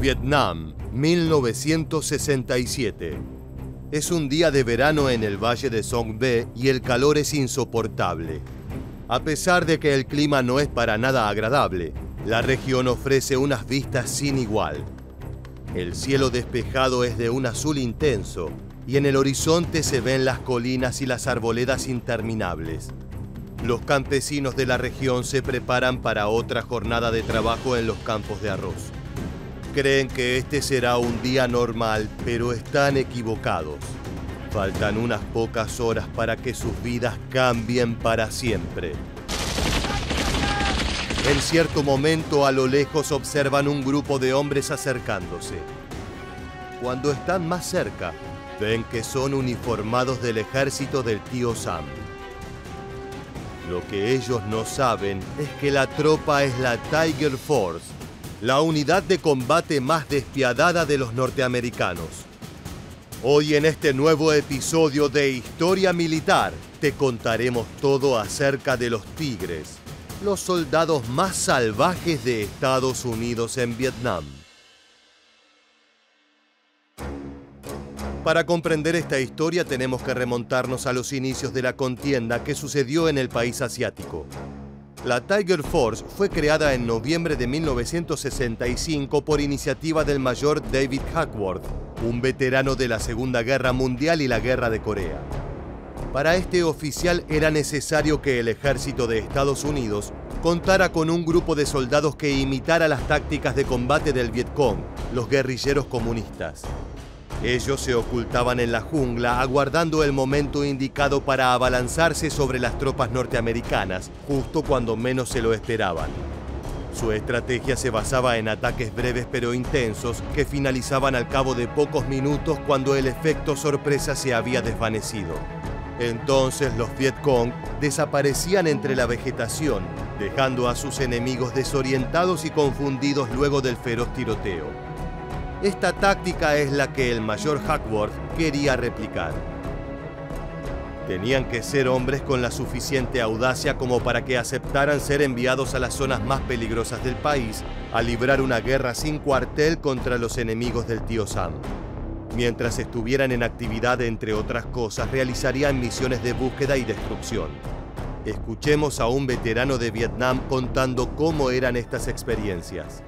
Vietnam, 1967. Es un día de verano en el valle de Song Be y el calor es insoportable. A pesar de que el clima no es para nada agradable, la región ofrece unas vistas sin igual. El cielo despejado es de un azul intenso y en el horizonte se ven las colinas y las arboledas interminables. Los campesinos de la región se preparan para otra jornada de trabajo en los campos de arroz. Creen que este será un día normal, pero están equivocados. Faltan unas pocas horas para que sus vidas cambien para siempre. En cierto momento, a lo lejos observan un grupo de hombres acercándose. Cuando están más cerca, ven que son uniformados del ejército del tío Sam. Lo que ellos no saben es que la tropa es la Tiger Force, la unidad de combate más despiadada de los norteamericanos. Hoy en este nuevo episodio de Historia Militar, te contaremos todo acerca de los Tigres, los soldados más salvajes de Estados Unidos en Vietnam. Para comprender esta historia tenemos que remontarnos a los inicios de la contienda que sucedió en el país asiático. La Tiger Force fue creada en noviembre de 1965 por iniciativa del mayor David Hackworth, un veterano de la Segunda Guerra Mundial y la Guerra de Corea. Para este oficial era necesario que el ejército de Estados Unidos contara con un grupo de soldados que imitara las tácticas de combate del Vietcong, los guerrilleros comunistas. Ellos se ocultaban en la jungla aguardando el momento indicado para abalanzarse sobre las tropas norteamericanas, justo cuando menos se lo esperaban. Su estrategia se basaba en ataques breves pero intensos que finalizaban al cabo de pocos minutos cuando el efecto sorpresa se había desvanecido. Entonces los Vietcong desaparecían entre la vegetación, dejando a sus enemigos desorientados y confundidos luego del feroz tiroteo. Esta táctica es la que el mayor Hackworth quería replicar. Tenían que ser hombres con la suficiente audacia como para que aceptaran ser enviados a las zonas más peligrosas del país a librar una guerra sin cuartel contra los enemigos del tío Sam. Mientras estuvieran en actividad, entre otras cosas, realizarían misiones de búsqueda y destrucción. Escuchemos a un veterano de Vietnam contando cómo eran estas experiencias.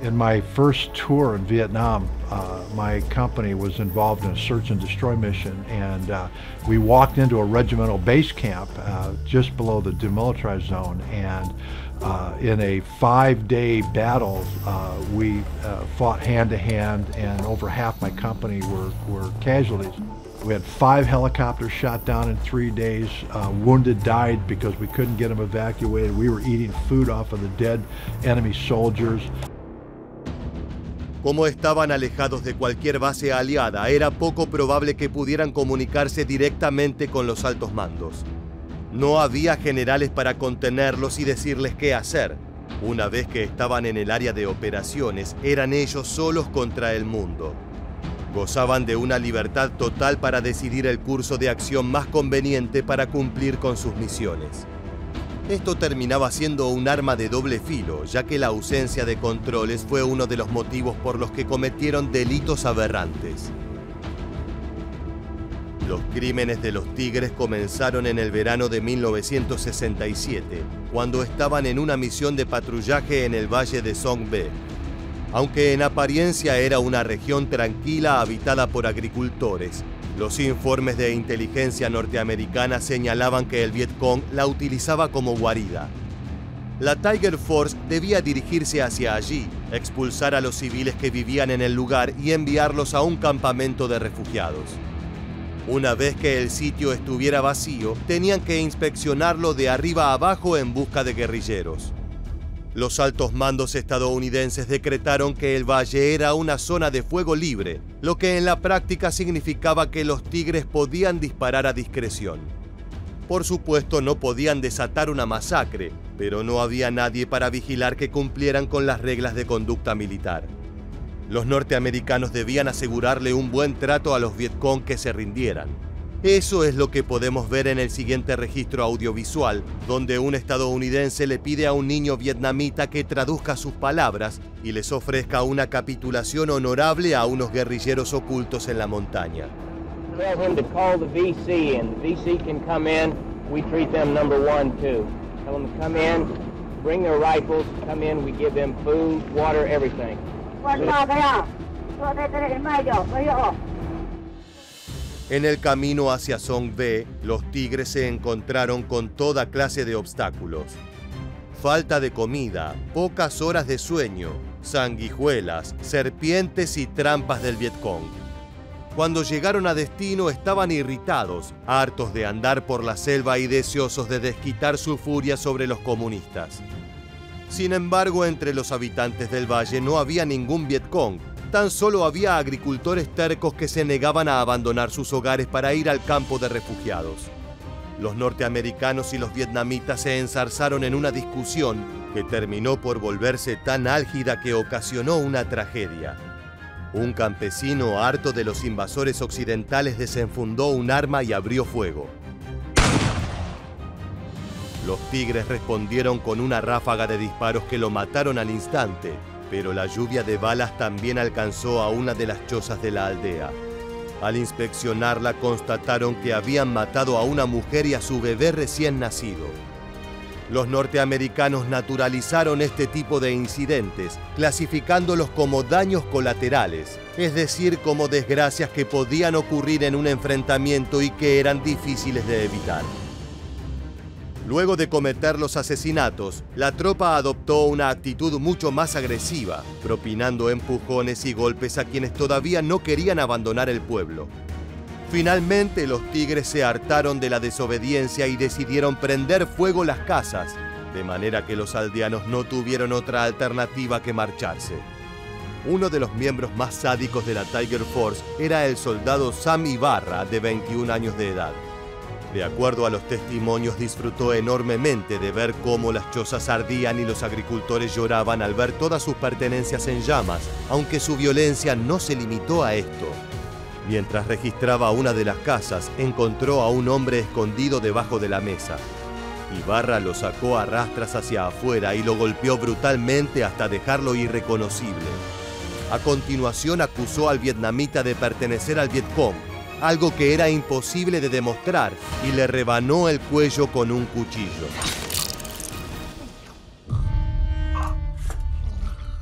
In my first tour in Vietnam, my company was involved in a search and destroy mission, and we walked into a regimental base camp just below the demilitarized zone, and in a 5-day battle, we fought hand-to-hand, and over half my company were casualties. We had 5 helicopters shot down in 3 days. Wounded died because we couldn't get them evacuated. We were eating food off of the dead enemy soldiers. Como estaban alejados de cualquier base aliada, era poco probable que pudieran comunicarse directamente con los altos mandos. No había generales para contenerlos y decirles qué hacer. Una vez que estaban en el área de operaciones, eran ellos solos contra el mundo. Gozaban de una libertad total para decidir el curso de acción más conveniente para cumplir con sus misiones. Esto terminaba siendo un arma de doble filo, ya que la ausencia de controles fue uno de los motivos por los que cometieron delitos aberrantes. Los crímenes de los Tigres comenzaron en el verano de 1967, cuando estaban en una misión de patrullaje en el valle de Song Be. Aunque en apariencia era una región tranquila habitada por agricultores, los informes de inteligencia norteamericana señalaban que el Vietcong la utilizaba como guarida. La Tiger Force debía dirigirse hacia allí, expulsar a los civiles que vivían en el lugar y enviarlos a un campamento de refugiados. Una vez que el sitio estuviera vacío, tenían que inspeccionarlo de arriba a abajo en busca de guerrilleros. Los altos mandos estadounidenses decretaron que el valle era una zona de fuego libre, lo que en la práctica significaba que los Tigres podían disparar a discreción. Por supuesto, no podían desatar una masacre, pero no había nadie para vigilar que cumplieran con las reglas de conducta militar. Los norteamericanos debían asegurarle un buen trato a los Vietcong que se rindieran. Eso es lo que podemos ver en el siguiente registro audiovisual, donde un estadounidense le pide a un niño vietnamita que traduzca sus palabras y les ofrezca una capitulación honorable a unos guerrilleros ocultos en la montaña. Tell him to call the VC, and the VC can come in. We treat them number one too. Tell them to come in, bring their rifles, come in. We give them food, water, everything. En el camino hacia Song Ve, los tigres se encontraron con toda clase de obstáculos. Falta de comida, pocas horas de sueño, sanguijuelas, serpientes y trampas del Vietcong. Cuando llegaron a destino estaban irritados, hartos de andar por la selva y deseosos de desquitar su furia sobre los comunistas. Sin embargo, entre los habitantes del valle no había ningún Vietcong, tan solo había agricultores tercos que se negaban a abandonar sus hogares para ir al campo de refugiados. Los norteamericanos y los vietnamitas se enzarzaron en una discusión que terminó por volverse tan álgida que ocasionó una tragedia. Un campesino, harto de los invasores occidentales, desenfundó un arma y abrió fuego. Los tigres respondieron con una ráfaga de disparos que lo mataron al instante, pero la lluvia de balas también alcanzó a una de las chozas de la aldea. Al inspeccionarla constataron que habían matado a una mujer y a su bebé recién nacido. Los norteamericanos naturalizaron este tipo de incidentes, clasificándolos como daños colaterales, es decir, como desgracias que podían ocurrir en un enfrentamiento y que eran difíciles de evitar. Luego de cometer los asesinatos, la tropa adoptó una actitud mucho más agresiva, propinando empujones y golpes a quienes todavía no querían abandonar el pueblo. Finalmente, los tigres se hartaron de la desobediencia y decidieron prender fuego las casas, de manera que los aldeanos no tuvieron otra alternativa que marcharse. Uno de los miembros más sádicos de la Tiger Force era el soldado Sam Ibarra, de 21 años de edad. De acuerdo a los testimonios, disfrutó enormemente de ver cómo las chozas ardían y los agricultores lloraban al ver todas sus pertenencias en llamas, aunque su violencia no se limitó a esto. Mientras registraba una de las casas, encontró a un hombre escondido debajo de la mesa. Ibarra lo sacó a rastras hacia afuera y lo golpeó brutalmente hasta dejarlo irreconocible. A continuación acusó al vietnamita de pertenecer al Vietcong, algo que era imposible de demostrar, y le rebanó el cuello con un cuchillo.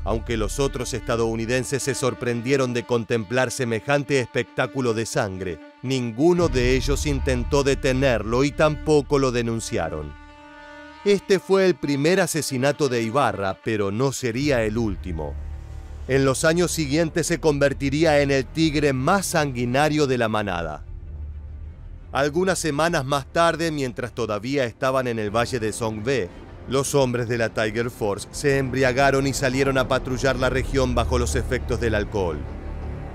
Aunque los otros estadounidenses se sorprendieron de contemplar semejante espectáculo de sangre, ninguno de ellos intentó detenerlo y tampoco lo denunciaron. Este fue el primer asesinato de Ibarra, pero no sería el último. En los años siguientes se convertiría en el tigre más sanguinario de la manada. Algunas semanas más tarde, mientras todavía estaban en el valle de Song Ve, los hombres de la Tiger Force se embriagaron y salieron a patrullar la región bajo los efectos del alcohol.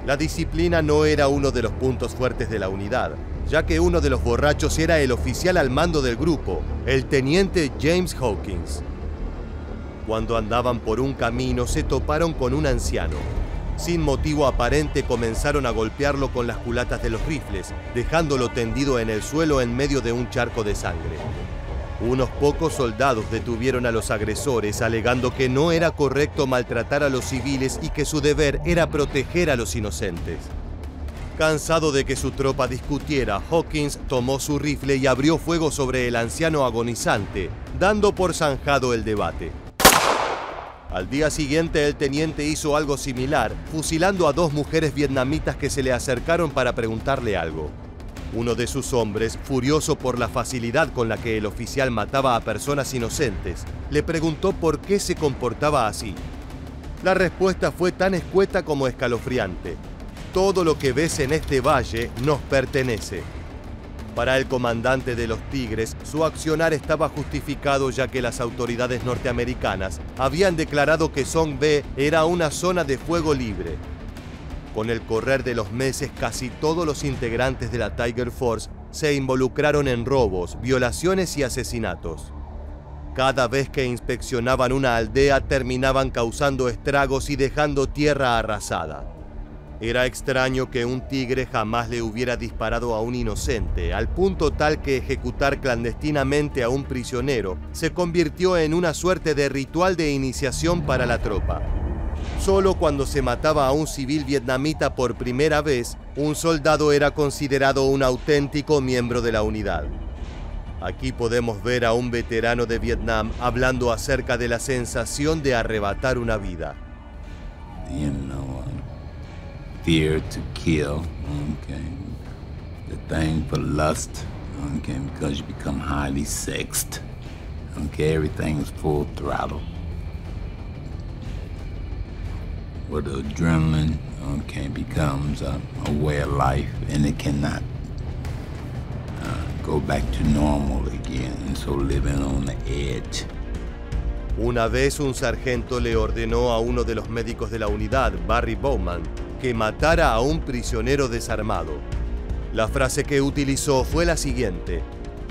La disciplina no era uno de los puntos fuertes de la unidad, ya que uno de los borrachos era el oficial al mando del grupo, el teniente James Hawkins. Cuando andaban por un camino se toparon con un anciano. Sin motivo aparente comenzaron a golpearlo con las culatas de los rifles, dejándolo tendido en el suelo en medio de un charco de sangre. Unos pocos soldados detuvieron a los agresores, alegando que no era correcto maltratar a los civiles y que su deber era proteger a los inocentes. Cansado de que su tropa discutiera, Hawkins tomó su rifle y abrió fuego sobre el anciano agonizante, dando por zanjado el debate. Al día siguiente, el teniente hizo algo similar, fusilando a dos mujeres vietnamitas que se le acercaron para preguntarle algo. Uno de sus hombres, furioso por la facilidad con la que el oficial mataba a personas inocentes, le preguntó por qué se comportaba así. La respuesta fue tan escueta como escalofriante. Todo lo que ves en este valle nos pertenece. Para el comandante de los Tigres, su accionar estaba justificado ya que las autoridades norteamericanas habían declarado que Song Ve era una zona de fuego libre. Con el correr de los meses, casi todos los integrantes de la Tiger Force se involucraron en robos, violaciones y asesinatos. Cada vez que inspeccionaban una aldea, terminaban causando estragos y dejando tierra arrasada. Era extraño que un tigre jamás le hubiera disparado a un inocente, al punto tal que ejecutar clandestinamente a un prisionero se convirtió en una suerte de ritual de iniciación para la tropa. Solo cuando se mataba a un civil vietnamita por primera vez, un soldado era considerado un auténtico miembro de la unidad. Aquí podemos ver a un veterano de Vietnam hablando acerca de la sensación de arrebatar una vida. Fear to kill, okay. The thing for lust, okay, because you become highly sexed, okay, everything's full throttle. With adrenaline, okay, becomes a way of life, and it cannot go back to normal again, and so living on the edge. Una vez un sargento le ordenó a uno de los médicos de la unidad, Barry Bowman, que matara a un prisionero desarmado. La frase que utilizó fue la siguiente: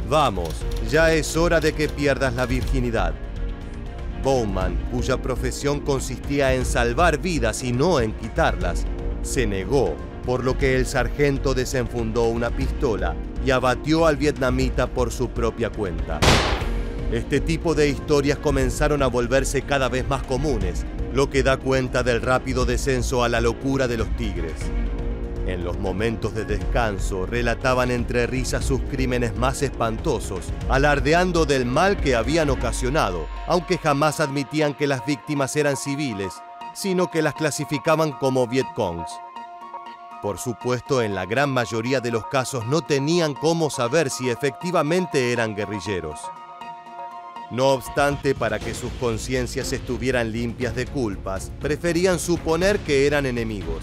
«Vamos, ya es hora de que pierdas la virginidad». Bowman, cuya profesión consistía en salvar vidas y no en quitarlas, se negó, por lo que el sargento desenfundó una pistola y abatió al vietnamita por su propia cuenta. Este tipo de historias comenzaron a volverse cada vez más comunes, lo que da cuenta del rápido descenso a la locura de los tigres. En los momentos de descanso relataban entre risas sus crímenes más espantosos, alardeando del mal que habían ocasionado, aunque jamás admitían que las víctimas eran civiles, sino que las clasificaban como Vietcongs. Por supuesto, en la gran mayoría de los casos no tenían cómo saber si efectivamente eran guerrilleros. No obstante, para que sus conciencias estuvieran limpias de culpas, preferían suponer que eran enemigos.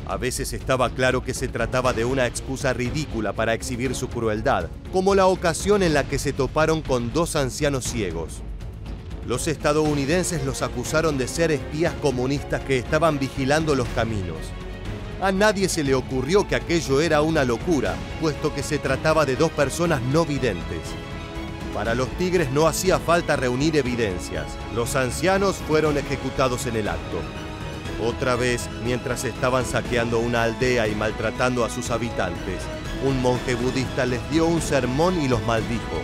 A veces estaba claro que se trataba de una excusa ridícula para exhibir su crueldad, como la ocasión en la que se toparon con dos ancianos ciegos. Los estadounidenses los acusaron de ser espías comunistas que estaban vigilando los caminos. A nadie se le ocurrió que aquello era una locura, puesto que se trataba de dos personas no videntes. Para los tigres no hacía falta reunir evidencias. Los ancianos fueron ejecutados en el acto. Otra vez, mientras estaban saqueando una aldea y maltratando a sus habitantes, un monje budista les dio un sermón y los maldijo.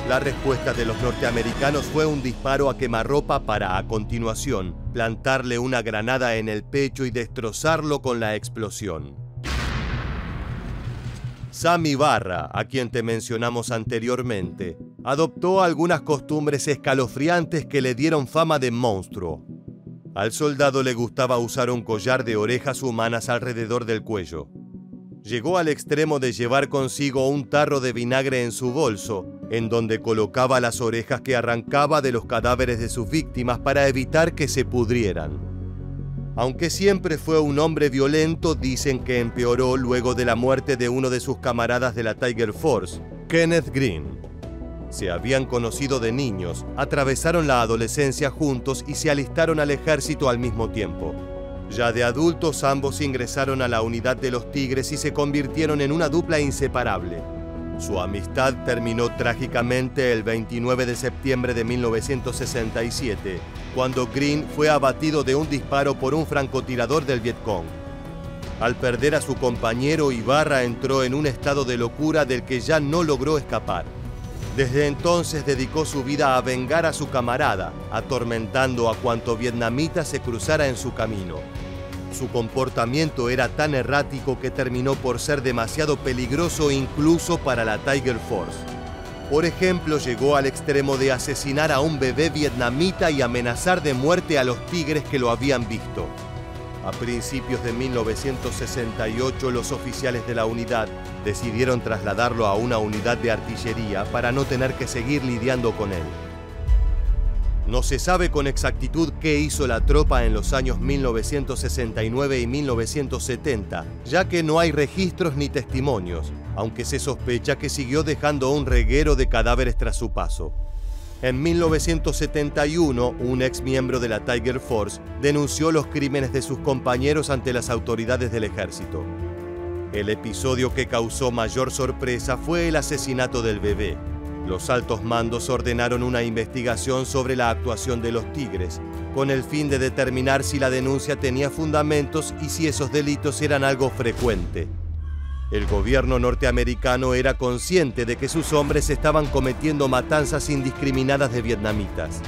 La respuesta de los norteamericanos fue un disparo a quemarropa para, a continuación, plantarle una granada en el pecho y destrozarlo con la explosión. Sam Ibarra, a quien te mencionamos anteriormente, adoptó algunas costumbres escalofriantes que le dieron fama de monstruo. Al soldado le gustaba usar un collar de orejas humanas alrededor del cuello. Llegó al extremo de llevar consigo un tarro de vinagre en su bolso, en donde colocaba las orejas que arrancaba de los cadáveres de sus víctimas para evitar que se pudrieran. Aunque siempre fue un hombre violento, dicen que empeoró luego de la muerte de uno de sus camaradas de la Tiger Force, Kenneth Green. Se habían conocido de niños, atravesaron la adolescencia juntos y se alistaron al ejército al mismo tiempo. Ya de adultos, ambos ingresaron a la unidad de los Tigres y se convirtieron en una dupla inseparable. Su amistad terminó trágicamente el 29 de septiembre de 1967, cuando Green fue abatido de un disparo por un francotirador del Vietcong. Al perder a su compañero, Ibarra entró en un estado de locura del que ya no logró escapar. Desde entonces dedicó su vida a vengar a su camarada, atormentando a cuanto vietnamita se cruzara en su camino. Su comportamiento era tan errático que terminó por ser demasiado peligroso incluso para la Tiger Force. Por ejemplo, llegó al extremo de asesinar a un bebé vietnamita y amenazar de muerte a los tigres que lo habían visto. A principios de 1968, los oficiales de la unidad decidieron trasladarlo a una unidad de artillería para no tener que seguir lidiando con él. No se sabe con exactitud qué hizo la tropa en los años 1969 y 1970, ya que no hay registros ni testimonios, aunque se sospecha que siguió dejando un reguero de cadáveres tras su paso. En 1971, un ex miembro de la Tiger Force denunció los crímenes de sus compañeros ante las autoridades del ejército. El episodio que causó mayor sorpresa fue el asesinato del bebé. Los altos mandos ordenaron una investigación sobre la actuación de los Tigres, con el fin de determinar si la denuncia tenía fundamentos y si esos delitos eran algo frecuente. El gobierno norteamericano era consciente de que sus hombres estaban cometiendo matanzas indiscriminadas de vietnamitas.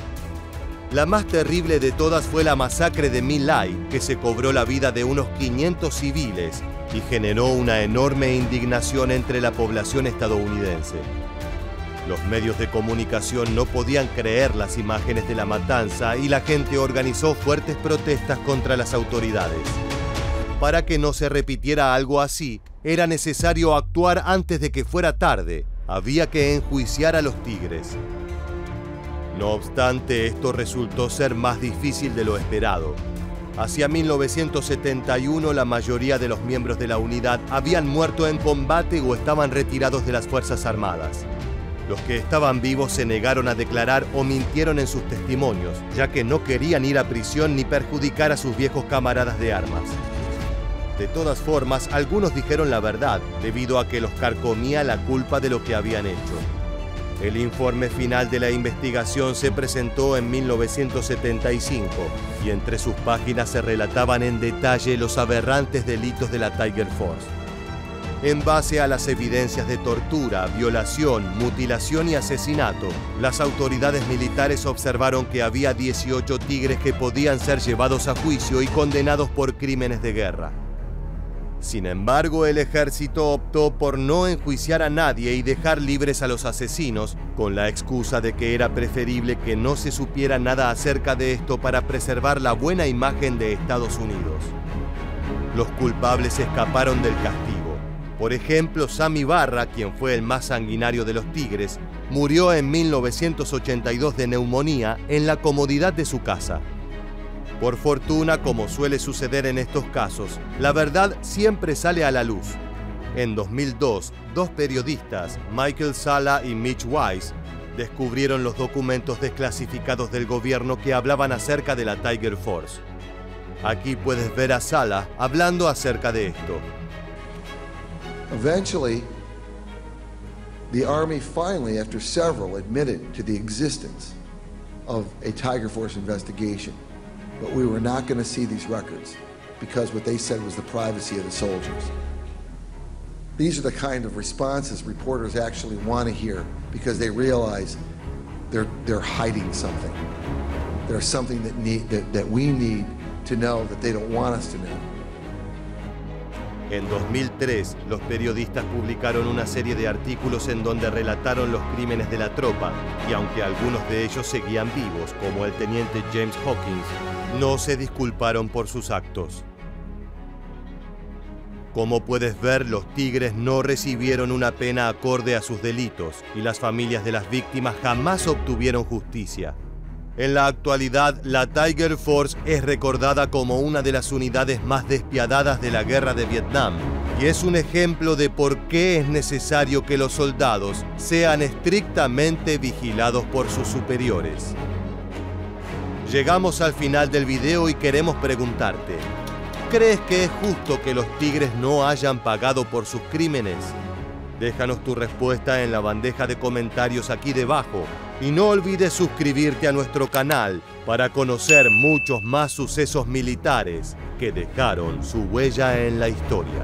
La más terrible de todas fue la masacre de My Lai, que se cobró la vida de unos 500 civiles y generó una enorme indignación entre la población estadounidense. Los medios de comunicación no podían creer las imágenes de la matanza y la gente organizó fuertes protestas contra las autoridades. Para que no se repitiera algo así, era necesario actuar antes de que fuera tarde. Había que enjuiciar a los Tigres. No obstante, esto resultó ser más difícil de lo esperado. Hacia 1971, la mayoría de los miembros de la unidad habían muerto en combate o estaban retirados de las Fuerzas Armadas. Los que estaban vivos se negaron a declarar o mintieron en sus testimonios, ya que no querían ir a prisión ni perjudicar a sus viejos camaradas de armas. De todas formas, algunos dijeron la verdad, debido a que los carcomía la culpa de lo que habían hecho. El informe final de la investigación se presentó en 1975 y entre sus páginas se relataban en detalle los aberrantes delitos de la Tiger Force. En base a las evidencias de tortura, violación, mutilación y asesinato, las autoridades militares observaron que había 18 tigres que podían ser llevados a juicio y condenados por crímenes de guerra. Sin embargo, el ejército optó por no enjuiciar a nadie y dejar libres a los asesinos, con la excusa de que era preferible que no se supiera nada acerca de esto para preservar la buena imagen de Estados Unidos. Los culpables escaparon del castigo. Por ejemplo, Sam Ibarra, quien fue el más sanguinario de los Tigres, murió en 1982 de neumonía en la comodidad de su casa. Por fortuna, como suele suceder en estos casos, la verdad siempre sale a la luz. En 2002, dos periodistas, Michael Sala y Mitch Weiss, descubrieron los documentos desclasificados del gobierno que hablaban acerca de la Tiger Force. Aquí puedes ver a Sala hablando acerca de esto. Eventually, the Army finally, after several, admitted to the existence of a Tiger Force investigation. But we were not going to see these records because what they said was the privacy of the soldiers. These are the kind of responses reporters actually want to hear because they realize they're hiding something. There's something that we need to know that they don't want us to know. En 2003, los periodistas publicaron una serie de artículos en donde relataron los crímenes de la tropa, y aunque algunos de ellos seguían vivos, como el teniente James Hawkins, no se disculparon por sus actos. Como puedes ver, los Tigres no recibieron una pena acorde a sus delitos, y las familias de las víctimas jamás obtuvieron justicia. En la actualidad, la Tiger Force es recordada como una de las unidades más despiadadas de la guerra de Vietnam y es un ejemplo de por qué es necesario que los soldados sean estrictamente vigilados por sus superiores. Llegamos al final del video y queremos preguntarte, ¿crees que es justo que los Tigres no hayan pagado por sus crímenes? Déjanos tu respuesta en la bandeja de comentarios aquí debajo y no olvides suscribirte a nuestro canal para conocer muchos más sucesos militares que dejaron su huella en la historia.